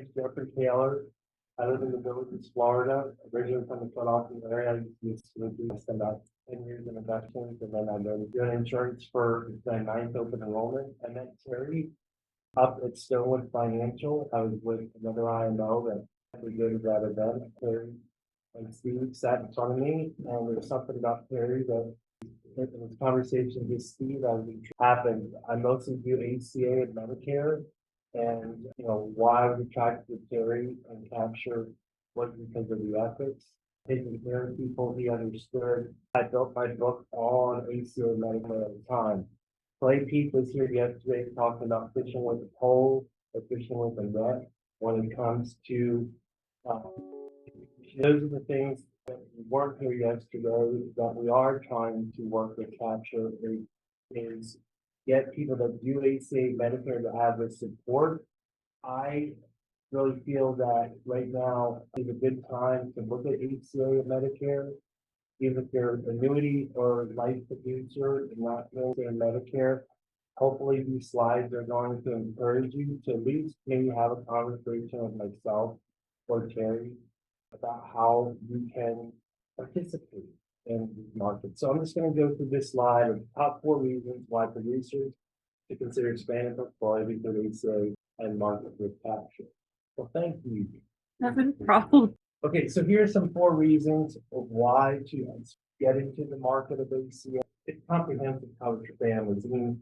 is Jeffrey Kahler. I live in the Villages, Florida, originally from the Philadelphia area. I used to spend about 10 years in investments, and then I started doing insurance for the ninth open enrollment. I met Terry up at Stonewood Financial. I was with another IMO that we did that event. Terry and Steve sat in front of me, and there was something about Terry that in this conversation with Steve as it happened. I mostly do ACA and Medicare, and why I was attracted to Terry and capture was because of the ethics. Taking care of people he understood. I built my book on ACA and Medicare at the time. Clay Pete was here yesterday talking about fishing with a pole or fishing with a net when it comes to those are the things that we weren't here yesterday that we are trying to work to capture is get people that do ACA Medicare to have the support. I really feel that right now is a good time to look at ACA Medicare, even if they're annuity or life producer and not ACA Medicare. Hopefully these slides are going to encourage you to at least maybe have a conversation with myself or Terry about how you can participate in the market. So I'm just going to go through this slide of the top 4 reasons why producers should consider expanding portfolio because ACA and market with capture. Well, thank you. Not a problem. Okay, so here are some 4 reasons of why to get into the market of ACA. It's comprehensive coverage for families. I mean,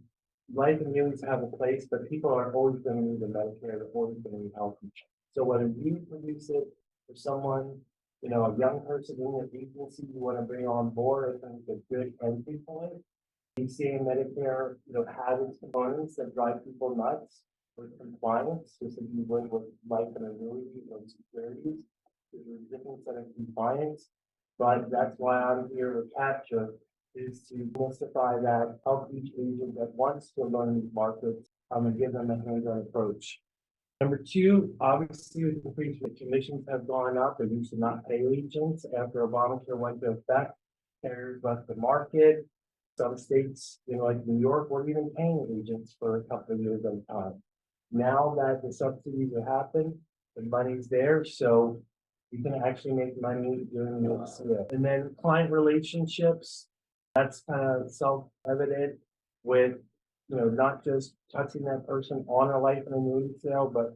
life annuities have a place, but people are always going to need the Medicare, they're always going to need health insurance. So whether you produce it for someone, a young person in your agency you want to bring on board, I think it's a good entry point. ACA and Medicare, have its components that drive people nuts with compliance, just as you would with life and annuity or securities. There's a different set of compliance, but that's why I'm here to capture is to demystify that, help each agent that wants to learn these markets, and give them a hands-on approach. Number 2, obviously, with increased commissions have gone up. They used to not pay agents after Obamacare went into effect. Carriers left the market. Some states, like New York, were even paying agents for a couple of years at a time. Now that the subsidies have happened, the money's there, so you can actually make money doing this. And then client relationships, that's kind of self-evident with not just touching that person on a life and annuity sale, but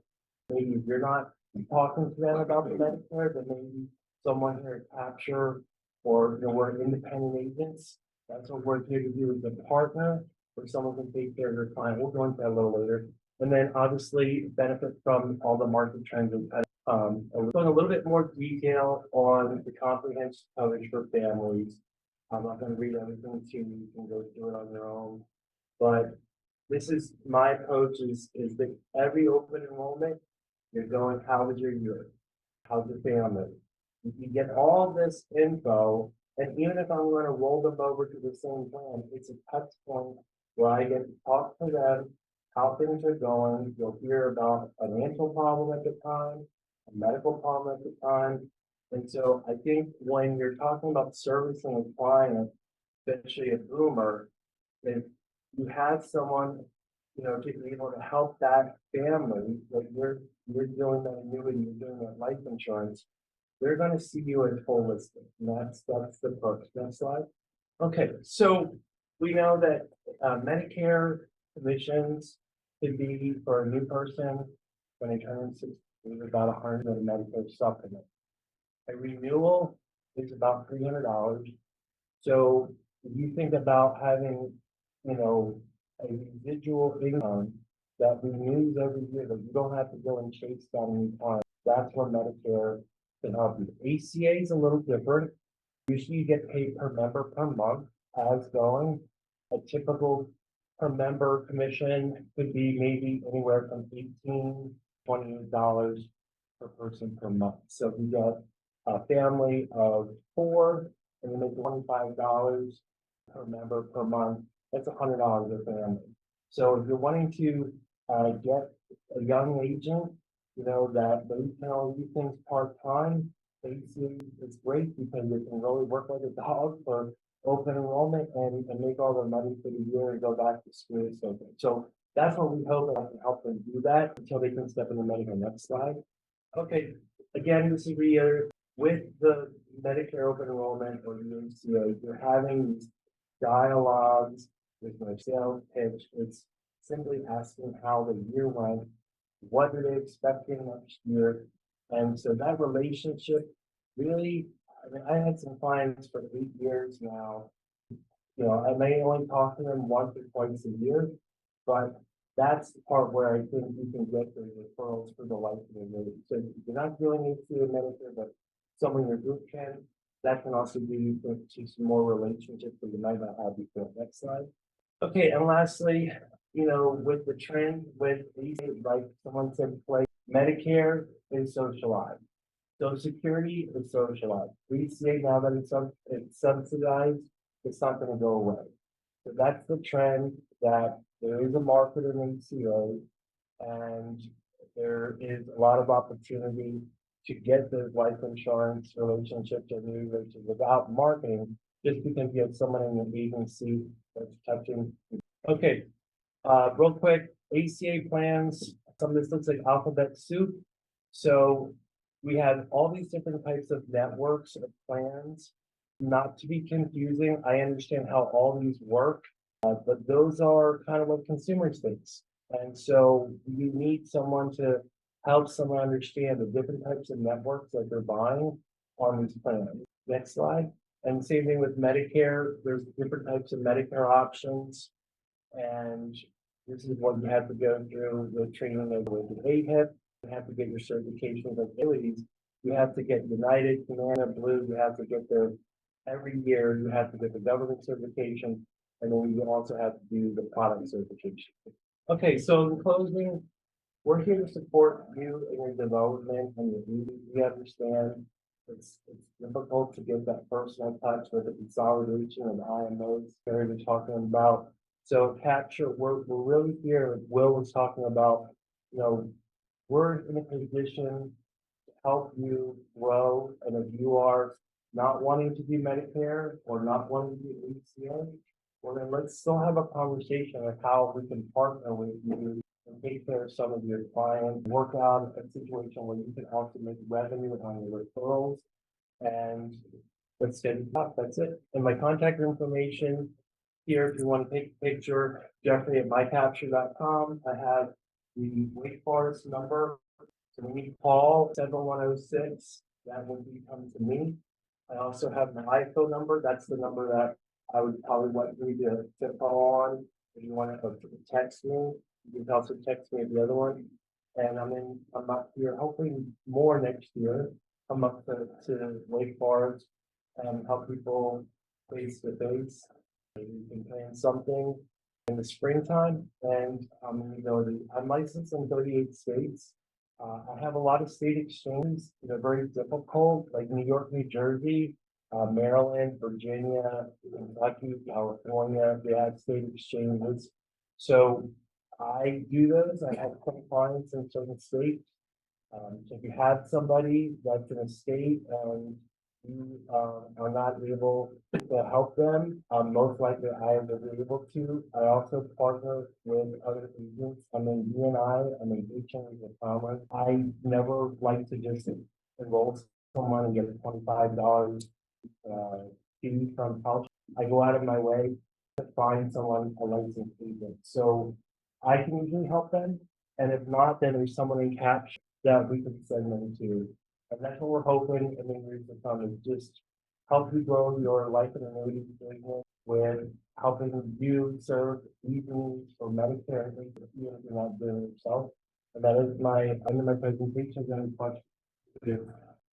maybe if you're not talking to them about the Medicare, but maybe someone here at Capture or we're independent agents. That's what we're here to do as a partner, where someone can take care of their client. We'll go into that a little later. And then obviously benefit from all the market trends. We're going a little bit more detail on the comprehensive coverage for families. I'm not going to read everything to you. You can go through it on your own. But this is my approach is that every open enrollment, you're going, how was your year? How's your family? You get all this info, and even if I'm going to roll them over to the same plan, it's a touch point where I get to talk to them, how things are going. You'll hear about a financial problem at the time, a medical problem at the time. And so I think when you're talking about servicing a client, especially a boomer, if you have someone, to be able to help that family, like you're doing that annuity, you're doing that life insurance, they're going to see you as holistic. And that's the approach. Next slide. Okay, so we know that Medicare commissions could be for a new person when they turn 60, about $100 of Medicare supplement. A renewal is about $300. So if you think about having, a residual income that renews every year, that you don't have to go and chase down any time, that's where Medicare can help you. ACA is a little different. Usually you get paid per member per month as going. A typical per member commission could be maybe anywhere from $18, $28 per person per month. So if you got a family of 4 and you make $25 per member per month, that's $100 a family. So if you're wanting to get a young agent, that they can only do things part-time, ACA is great because it can really work like a dog for open enrollment and make all their money for the year and go back to school. So That's what we hope I can help them do that until they can step into Medicare. Next slide. Okay, again, this is where with the Medicare open enrollment or the ACA, you're having these dialogues with my sales pitch. It's simply asking how the year went, what are they expecting next year? And so that relationship really, I mean, I had some clients for 8 years now. I may only talk to them once or twice a year, but that's the part where I think you can get the referrals for the life of the year. So if you're not doing it to a Medicare, but someone in your group can, that can also lead to some more relationships that you might not have before. Next slide. Okay, and lastly, with the trend with these, like someone said, like Medicare is socialized. Social Security is socialized. ACA, now that it's subsidized, it's not gonna go away. So that's the trend, that there is a market in ACA, and there is a lot of opportunity to get the life insurance relationships or new relationships without marketing, just because you have someone in the agency that's touching. Okay, real quick, ACA plans, some of this looks like alphabet soup. So we have all these different types of networks of plans. Not to be confusing, I understand how all these work, but those are kind of what consumers face. And so you need someone to help someone understand the different types of networks that they're buying on these plans. Next slide. And same thing with Medicare, there's different types of Medicare options. And this is what you have to go through the training of the AHIP. You have to get your certification of abilities. You have to get United, Humana, Blue. You have to get their every year. You have to get the government certification, and then you also have to do the product certification. Okay, so in closing, we're here to support you in your development and your beauty. We understand it's difficult to get that personal touch with the consolidation of IMOs that we're talking about. So capture, we're really here. Will was talking about, we're in a position to help you grow. And if you are not wanting to do Medicare or not wanting to do ACA, well, then let's still have a conversation of how we can partner with you and take care of some of your clients, work out a situation where you can also make revenue on your referrals. And let's get it up. That's it. And my contact information here, if you want to take a picture, Jeffrey at mycapture.com. I have the Wake Forest number. So when you call 7106, that will come to me. I also have my iPhone number. That's the number that I would probably want you to call on. If you want to text me, you can also text me at the other one. And I'm up here hopefully more next year. Come up to Wake Forest and help people face to face. You can plan something in the springtime, and I'm licensed in 38 states. I have a lot of state exchanges that are very difficult, like New York, New Jersey, Maryland, Virginia, Kentucky, California. They have state exchanges. So I do those. I have 20 clients in certain states. So if you have somebody that's in a state and you are not able to help them, most likely I will be able to. I also partner with other agents. I'm in UNI, I'm in HMs of Commerce. I never like to just enroll someone and get a $25 fee from college. I go out of my way to find someone a licensed agent. So I can usually help them. And if not, then there's someone in Capture that we can send them to. And that's what we're hoping in the years to come, is just help you grow your life and annuity business with helping you serve these needs for Medicare, even if you're not doing it yourself. And that is end of my presentation. Any questions? If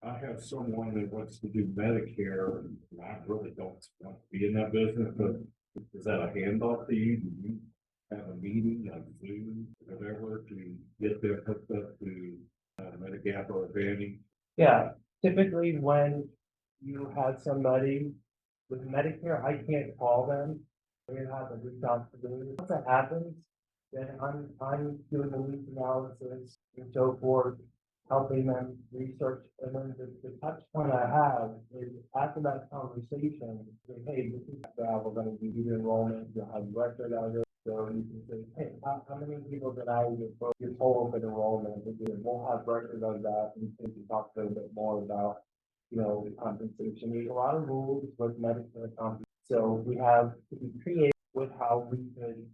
I have someone that wants to do Medicare, and I really don't want to be in that business, but is that a handoff to you? Do you have a meeting, like Zoom, whatever, to get them hooked up to Medigap or Advantage? Yeah, typically when you have somebody with Medicare, I can't call them. They have to reach out to me. Once that happens, then I'm doing the needs analysis and so forth, helping them research. And then the touch point I have is after that conversation, say, hey, this is how we're going to do the enrollment, you'll have record out of it. So you can say, hey, how many people did I get for your total open enrollment? We'll have record of that and we can talk a little bit more about, compensation. There's a lot of rules with Medicare compensation. So we have to be creative with how we could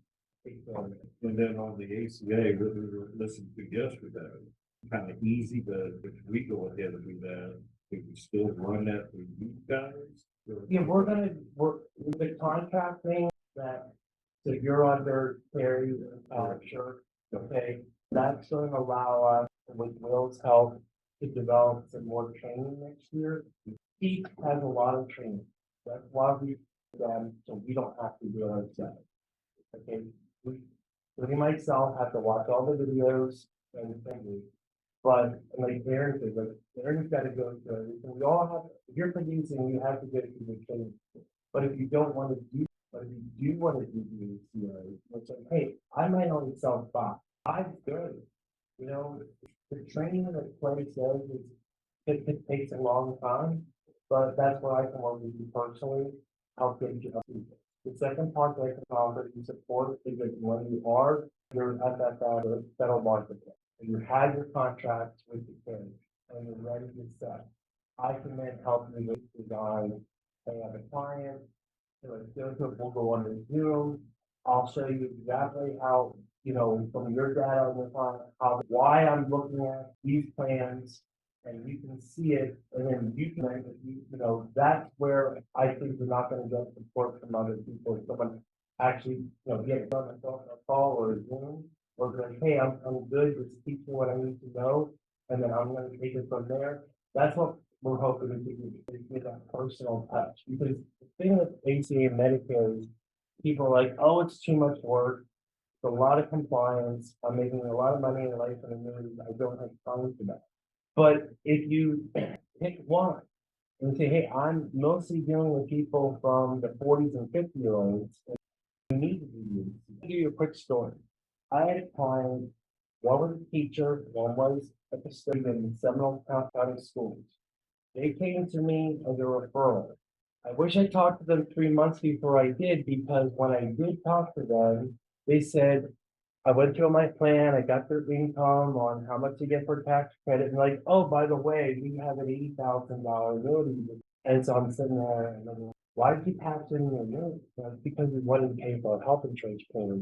take care of it. And then on the ACA, what we were listening to yesterday, kind of easy, but if we go ahead and do that, we can still run that through you guys. Yeah, we're gonna work with the contracting that, so you're under Terry, sure, okay? That's gonna allow us, with Will's help, to develop some more training next year. He has a lot of training, that's why we, so we don't have to do it ourselves. Okay, we myself have to watch all the videos and things. But like Aaron said, like Aaron's got to go through everything. We all have, if you're producing, you have to go through the training. But if you don't want to do, but if you do want to do the CRA, it's like, hey, I might only sell five. Five's good. The training that Clay says is, it takes a long time, but that's where I can work with you personally, help get you up. The second part that I can offer you support is that when you're at that federal market, and you have your contracts with the carrier, and you're ready to set, I can then help you with design. I have a client, we'll go on the Zoom. I'll show you exactly how, from your data on the client, why I'm looking at these plans, and you can see it, and then you can, that's where I think you're not gonna get support from other people. Someone actually, get on a call or a Zoom, or be like, hey, I'm good, just teach me what I need to know, and then I'm gonna take it from there. That's what we're hoping to do, is get that personal touch. Because the thing with ACA Medicare is people are like, oh, it's too much work. It's a lot of compliance. I'm making a lot of money in life and annuities. I don't have time for that. But if you pick one and say, hey, I'm mostly dealing with people from the 40s and 50-year-olds, you need to do this. I'll give you a quick story. I had a client, one was a teacher, one was a custodian in Seminole County Schools. They came to me as a referral. I wish I talked to them 3 months before I did, because when I did talk to them, they said, I went through my plan, I got their income on how much to get for tax credit, and like, oh, by the way, we have an $80,000 annuity. And so I'm sitting there and I'm like, why did you pass in your annuity? Because we wanted to pay for a health insurance plan.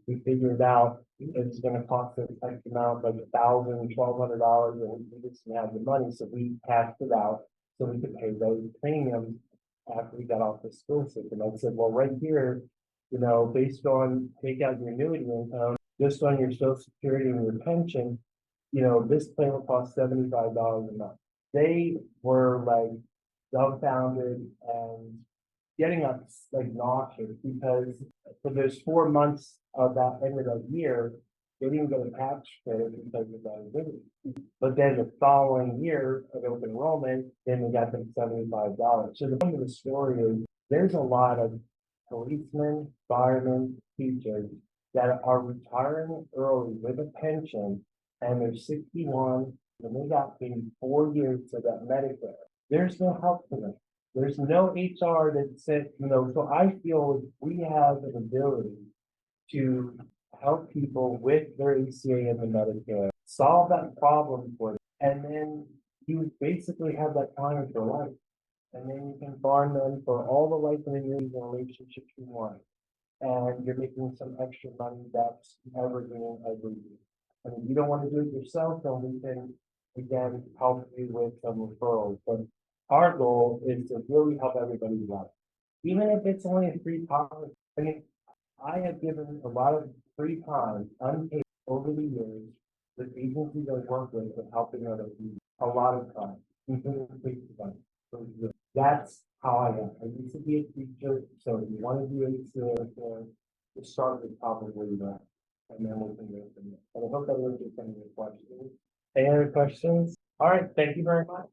We figured out it's gonna cost us X amount, like $1,000, $1,200, and we just didn't have the money, so we passed it out so we could pay those premiums after we got off the school system. I said, well, right here, based on take out your annuity income, just on your social security and your pension, this plan will cost $75 a month. They were like dumbfounded and getting up like nauseous, because for those 4 months of that end of the year, they didn't get a tax credit because of that annuity. But then the following year of open enrollment, then we got them $75. So the point of the story is there's a lot of policemen, firemen, teachers that are retiring early with a pension, and they're 61, and they got maybe 4 years to that Medicare. There's no help for them. There's no HR that said, so I feel we have an ability to help people with their ACA and the Medicare, solve that problem for them, and then you basically have that client for life. And then you can farm them for all the life and annuities and relationships you want. And you're making some extra money that's evergreen every year. And if you don't want to do it yourself, then we can, again, help you with some referrals. But our goal is to really help everybody out. Even if it's only a free time. I mean, I have given a lot of free time unpaid over the years with agencies I work with helping other people. A lot of time, including free time. So that's how I am. I used to be a teacher, so if you want to do ACA, the start with probably that, and then we can go from there. And I hope that answers some of your questions. Any other questions? All right, thank you very much.